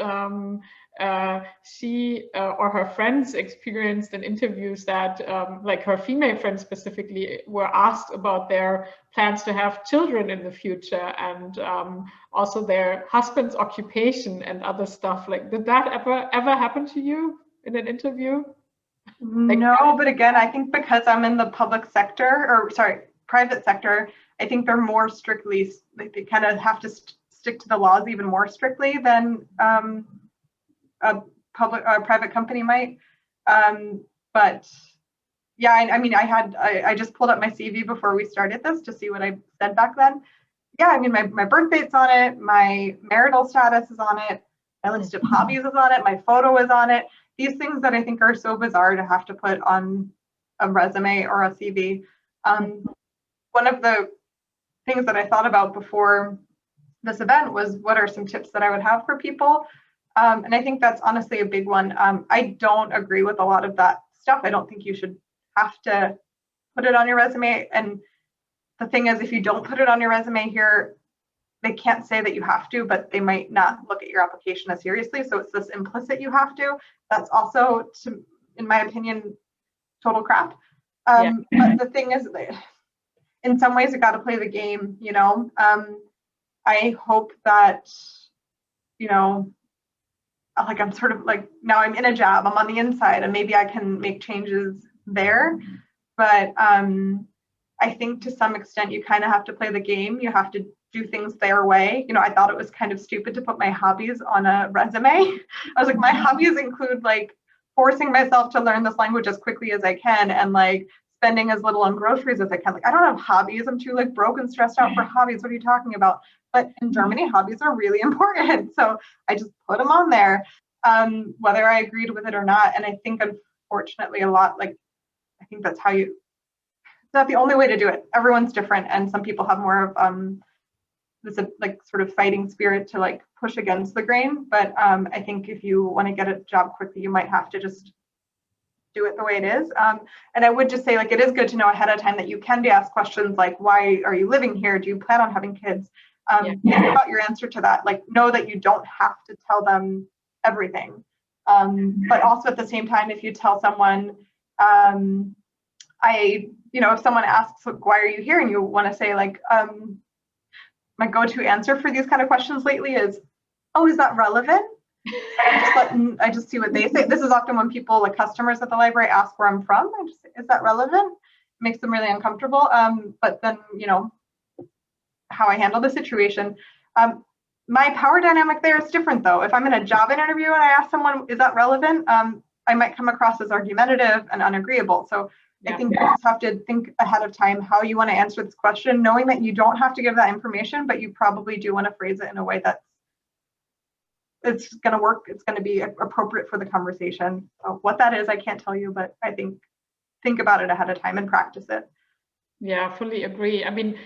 she or her friends experienced in interviews that like her female friends specifically were asked about their plans to have children in the future, and also their husband's occupation and other stuff. Like, did that ever happen to you in an interview? No, but again, I think because I'm in the private sector, I think they're more strictly, like, they kind of have to stick to the laws even more strictly than a private company might. But yeah, I mean, I just pulled up my CV before we started this to see what I said back then. Yeah, I mean, my birth date's on it, my marital status is on it, my list of hobbies is on it, my photo is on it. These things that I think are so bizarre to have to put on a resume or a CV. One of the things that I thought about before this event was, what are some tips that I would have for people? And I think that's honestly a big one. I don't agree with a lot of that stuff. I don't think you should have to put it on your resume. And the thing is, if you don't put it on your resume here, they can't say that you have to, but they might not look at your application as seriously. So it's this implicit you have to. That's also, in my opinion, total crap. But the thing is, in some ways, you got to play the game, I hope that, like, I'm sort of like, now I'm in a job, I'm on the inside, and maybe I can make changes there. But I think to some extent, you kind of have to play the game. You have to do things their way. I thought it was kind of stupid to put my hobbies on a resume. I was like, my hobbies include like forcing myself to learn this language as quickly as I can, and like spending as little on groceries as I can. Like, I don't have hobbies. I'm too like broke and stressed out for hobbies. What are you talking about? But in Germany, hobbies are really important. So I just put them on there. whether I agreed with it or not. And I think unfortunately a lot, like, I think that's how it's not the only way to do it. Everyone's different, and some people have more of this like sort of fighting spirit to like push against the grain. But I think if you want to get a job quickly, you might have to just do it the way it is. And I would just say, like, it is good to know ahead of time that you can be asked questions like, why are you living here? Do you plan on having kids? Think about your answer to that. Like, know that you don't have to tell them everything. But also at the same time, if you tell someone, if someone asks, like, why are you here? And you want to say, like, my go-to answer for these kind of questions lately is, oh, is that relevant? I just see what they say. This is often when people, like customers at the library, ask where I'm from. I just say, is that relevant? It makes them really uncomfortable. But then, how I handle the situation. My power dynamic there is different, though. If I'm in a job interview and I ask someone, is that relevant? I might come across as argumentative and unagreeable. So I think you just have to think ahead of time how you want to answer this question, knowing that you don't have to give that information, but you probably do want to phrase it in a way that's it's going to work. It's going to be appropriate for the conversation. So what that is, I can't tell you, but I think about it ahead of time and practice it. Yeah, fully agree. I mean,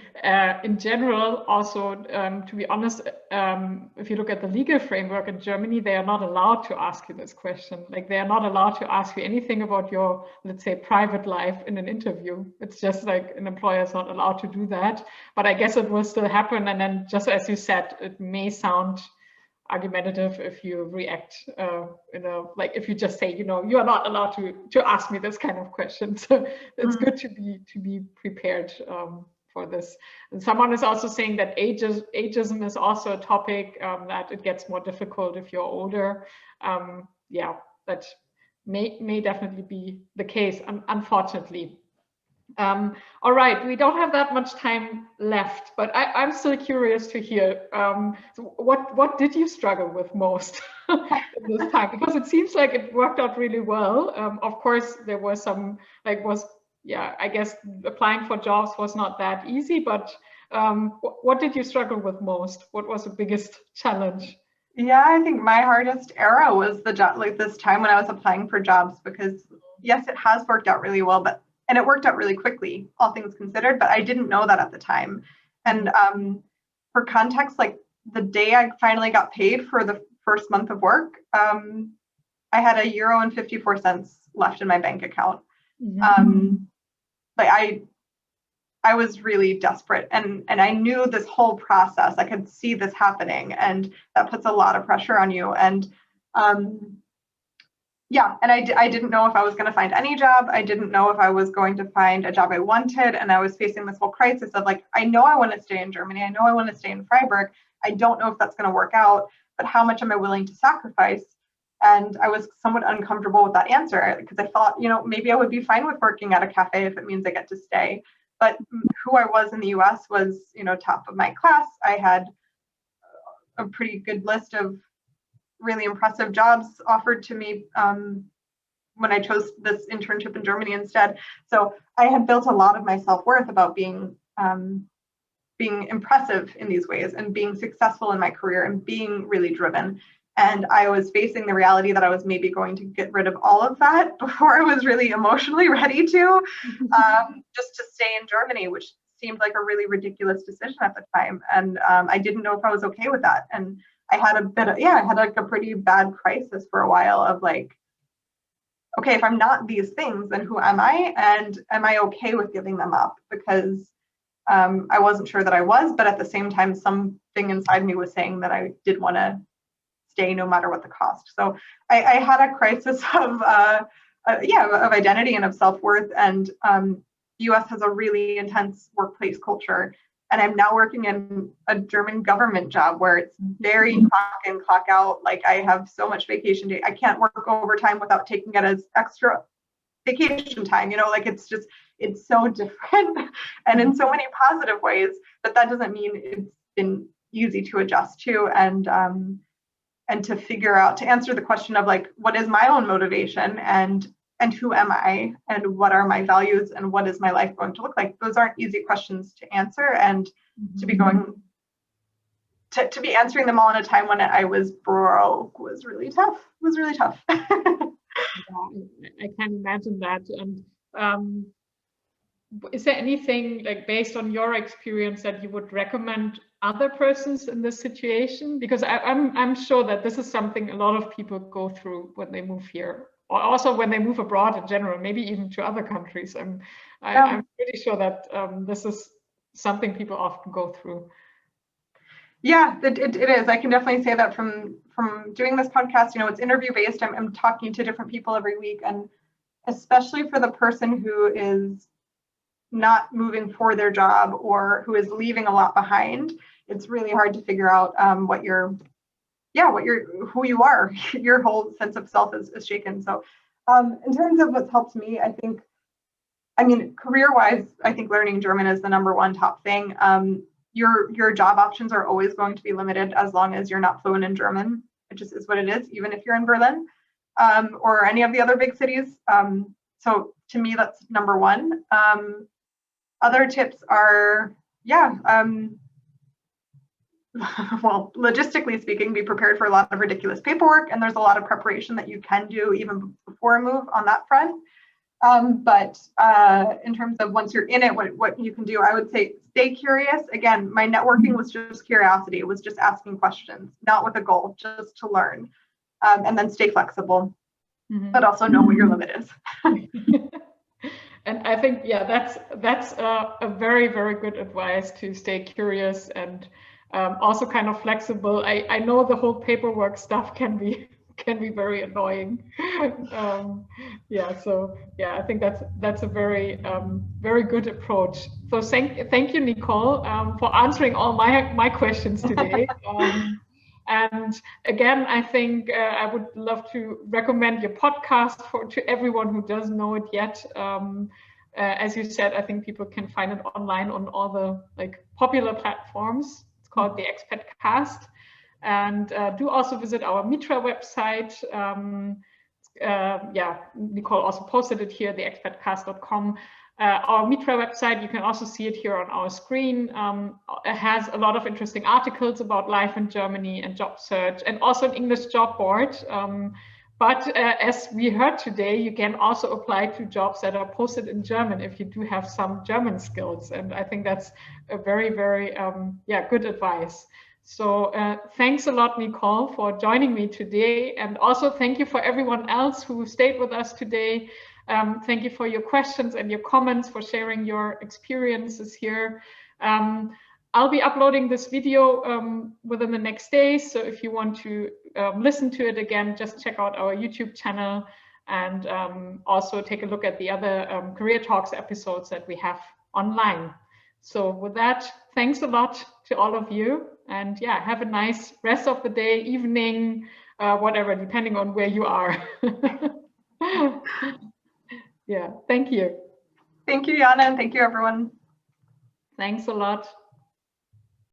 in general, also, to be honest, if you look at the legal framework in Germany, they are not allowed to ask you this question. Like, they are not allowed to ask you anything about your, let's say, private life in an interview. It's just like an employer is not allowed to do that. But I guess it will still happen. And then, just as you said, it may sound argumentative if you react like if you just say, you are not allowed to ask me this kind of question. So it's good to be prepared for this. And someone is also saying that ageism is also a topic that it gets more difficult if you're older. That may definitely be the case, unfortunately. All right, we don't have that much time left, but I'm still curious to hear so what did you struggle with most in this time? Because it seems like it worked out really well. Of course, there was some I guess applying for jobs was not that easy, but what did you struggle with most? What was the biggest challenge? Yeah, I think my hardest era was the job, like this time when I was applying for jobs, because yes, it has worked out really well, and it worked out really quickly, all things considered, but I didn't know that at the time. And for context, like the day I finally got paid for the first month of work, I had €1.54 left in my bank account. I was really desperate, and I knew this whole process. I could see this happening, and that puts a lot of pressure on you. And I didn't know if I was going to find any job. I didn't know if I was going to find a job I wanted. And I was facing this whole crisis of like, I know I want to stay in Germany. I know I want to stay in Freiburg. I don't know if that's going to work out, but how much am I willing to sacrifice? And I was somewhat uncomfortable with that answer because I thought, maybe I would be fine with working at a cafe if it means I get to stay. But who I was in the US was, top of my class. I had a pretty good list of really impressive jobs offered to me when I chose this internship in Germany instead. So I had built a lot of my self-worth about being impressive in these ways and being successful in my career and being really driven. And I was facing the reality that I was maybe going to get rid of all of that before I was really emotionally ready to, just to stay in Germany, which seemed like a really ridiculous decision at the time. And I didn't know if I was okay with that. And I had a pretty bad crisis for a while of like, okay, if I'm not these things, then who am I? And am I okay with giving them up? Because I wasn't sure that I was, but at the same time, something inside me was saying that I did want to stay no matter what the cost. So I had a crisis of identity and of self-worth. And US has a really intense workplace culture. And I'm now working in a German government job where it's very clock in, clock out. Like I have so much vacation day. I can't work overtime without taking it as extra vacation time. It's so different and in so many positive ways, but that doesn't mean it's been easy to adjust to and to figure out, to answer the question of like, what is my own motivation and who am I and what are my values and what is my life going to look like? Those aren't easy questions to answer, and to be going to be answering them all in a time when I was broke was really tough. Yeah, I can imagine that. And is there anything, like, based on your experience, that you would recommend other persons in this situation? Because I'm sure that this is something a lot of people go through when they move here, or also when they move abroad in general, maybe even to other countries. I'm pretty sure that this is something people often go through. Yeah, it is. I can definitely say that from doing this podcast. You know, it's interview based. I'm talking to different people every week, and especially for the person who is not moving for their job or who is leaving a lot behind, it's really hard to figure out who you are. Your whole sense of self is shaken. So in terms of what's helped me, I mean, career-wise, I think learning German is the #1 top thing. Your job options are always going to be limited as long as you're not fluent in German. It just is what it is, even if you're in Berlin or any of the other big cities. So to me, that's #1. Other tips are, well, logistically speaking, be prepared for a lot of ridiculous paperwork, and there's a lot of preparation that you can do even before a move on that front. But in terms of once you're in it, what you can do, I would say stay curious. Again, my networking was just curiosity. It was just asking questions, not with a goal, just to learn. And then stay flexible, but also know what your limit is. And I think, yeah, that's a very, very good advice, to stay curious and also kind of flexible. I know the whole paperwork stuff can be very annoying. I think that's a very very good approach. So thank you, Nicole, for answering all my questions today. And again, I think I would love to recommend your podcast to everyone who doesn't know it yet. As you said, I think people can find it online on all the popular platforms. It's called the Expat Cast. And do also visit our Mitra website. Nicole also posted it here, theexpatcast.com. Our Mitra website, you can also see it here on our screen. It has a lot of interesting articles about life in Germany and job search, and also an English job board. But as we heard today, you can also apply to jobs that are posted in German if you do have some German skills. And I think that's a very, very good advice. So thanks a lot, Nicole, for joining me today. And also thank you for everyone else who stayed with us today. Thank you for your questions and your comments, for sharing your experiences here. I'll be uploading this video within the next days. So if you want to listen to it again, just check out our YouTube channel, and also take a look at the other Career Talks episodes that we have online. So with that, thanks a lot to all of you. And yeah, have a nice rest of the day, evening, whatever, depending on where you are. Yeah, thank you. Thank you, Jana, and thank you, everyone. Thanks a lot.